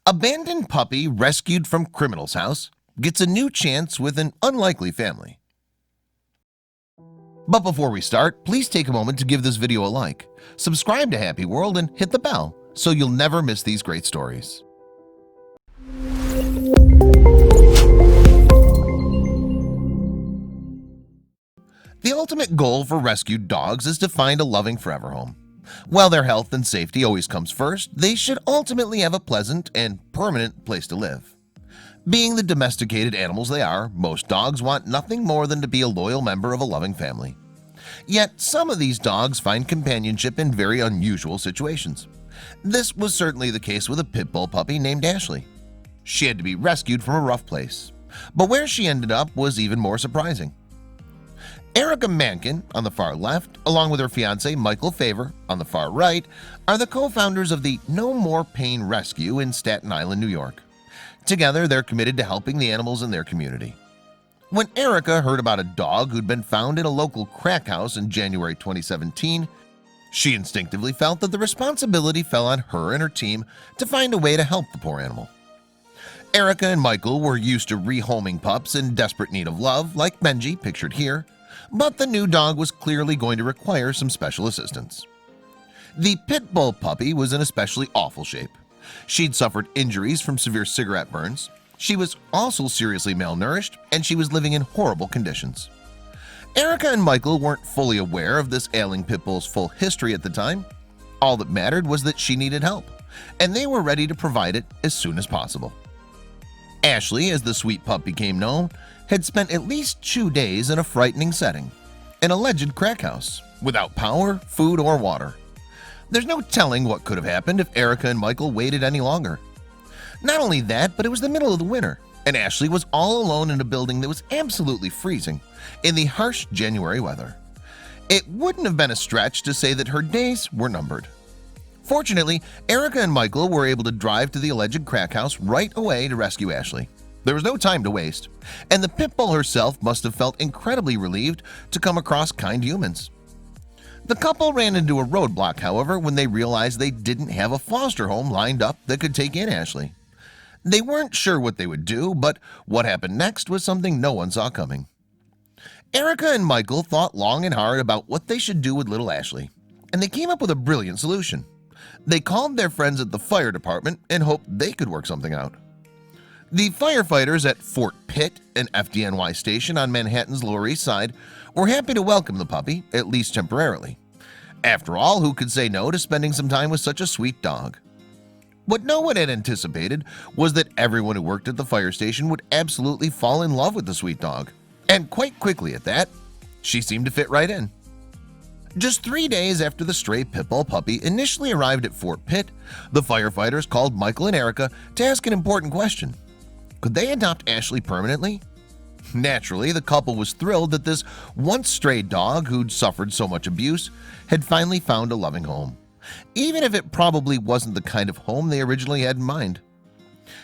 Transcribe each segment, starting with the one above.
Abandoned puppy rescued from criminal's house gets a new chance with an unlikely family. But before we start, please take a moment to give this video a like, subscribe to Happy World, and hit the bell so you'll never miss these great stories. The ultimate goal for rescued dogs is to find a loving forever home. While their health and safety always comes first, they should ultimately have a pleasant and permanent place to live. Being the domesticated animals they are, most dogs want nothing more than to be a loyal member of a loving family. Yet some of these dogs find companionship in very unusual situations. This was certainly the case with a pit bull puppy named Ashley. She had to be rescued from a rough place, but where she ended up was even more surprising. Erica Mankin on the far left, along with her fiancé Michael Favor on the far right, are the co-founders of the No More Pain Rescue in Staten Island, New York. Together, they're committed to helping the animals in their community. When Erica heard about a dog who'd been found in a local crack house in January 2017, she instinctively felt that the responsibility fell on her and her team to find a way to help the poor animal. Erica and Michael were used to rehoming pups in desperate need of love, like Benji, pictured here, but the new dog was clearly going to require some special assistance. The pit bull puppy was in especially awful shape. She'd suffered injuries from severe cigarette burns. She was also seriously malnourished, and she was living in horrible conditions. Erica and Michael weren't fully aware of this ailing pit bull's full history at the time. All that mattered was that she needed help, and they were ready to provide it as soon as possible. Ashley, as the sweet pup became known, had spent at least 2 days in a frightening setting, an alleged crack house, without power, food, or water. There's no telling what could have happened if Erica and Michael waited any longer. Not only that, but it was the middle of the winter, and Ashley was all alone in a building that was absolutely freezing in the harsh January weather. It wouldn't have been a stretch to say that her days were numbered. Fortunately, Erica and Michael were able to drive to the alleged crack house right away to rescue Ashley. There was no time to waste, and the pit bull herself must have felt incredibly relieved to come across kind humans. The couple ran into a roadblock, however, when they realized they didn't have a foster home lined up that could take in Ashley. They weren't sure what they would do, but what happened next was something no one saw coming. Erica and Michael thought long and hard about what they should do with little Ashley, and they came up with a brilliant solution. They called their friends at the fire department and hoped they could work something out. The firefighters at Fort Pitt, an FDNY station on Manhattan's Lower East Side, were happy to welcome the puppy, at least temporarily. After all, who could say no to spending some time with such a sweet dog? What no one had anticipated was that everyone who worked at the fire station would absolutely fall in love with the sweet dog. And quite quickly at that, she seemed to fit right in. Just 3 days after the stray pit bull puppy initially arrived at Fort Pitt, the firefighters called Michael and Erica to ask an important question. Could they adopt Ashley permanently? Naturally, the couple was thrilled that this once stray dog who'd suffered so much abuse had finally found a loving home, even if it probably wasn't the kind of home they originally had in mind.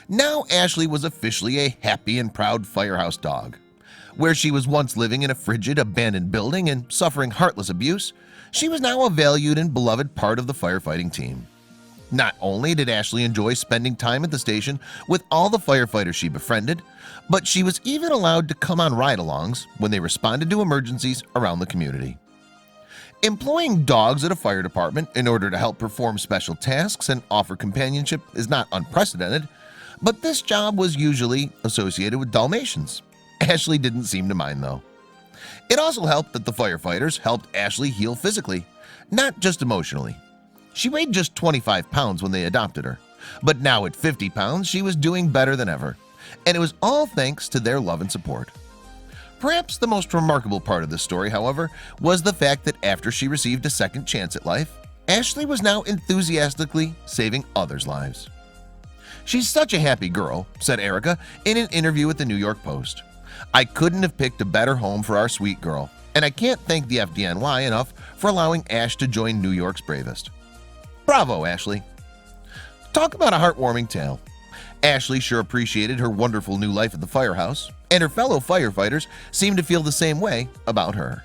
Now Ashley was officially a happy and proud firehouse dog. Where she was once living in a frigid, abandoned building and suffering heartless abuse, she was now a valued and beloved part of the firefighting team. Not only did Ashley enjoy spending time at the station with all the firefighters she befriended, but she was even allowed to come on ride-alongs when they responded to emergencies around the community. Employing dogs at a fire department in order to help perform special tasks and offer companionship is not unprecedented, but this job was usually associated with Dalmatians. Ashley didn't seem to mind, though. It also helped that the firefighters helped Ashley heal physically, not just emotionally. She weighed just 25 pounds when they adopted her, but now at 50 pounds she was doing better than ever, and it was all thanks to their love and support. Perhaps the most remarkable part of this story, however, was the fact that after she received a second chance at life, Ashley was now enthusiastically saving others' lives. "She's such a happy girl," said Erica in an interview with the New York Post. "I couldn't have picked a better home for our sweet girl, and I can't thank the FDNY enough for allowing Ash to join New York's bravest." Bravo, Ashley. Talk about a heartwarming tale. Ashley sure appreciated her wonderful new life at the firehouse, and her fellow firefighters seemed to feel the same way about her.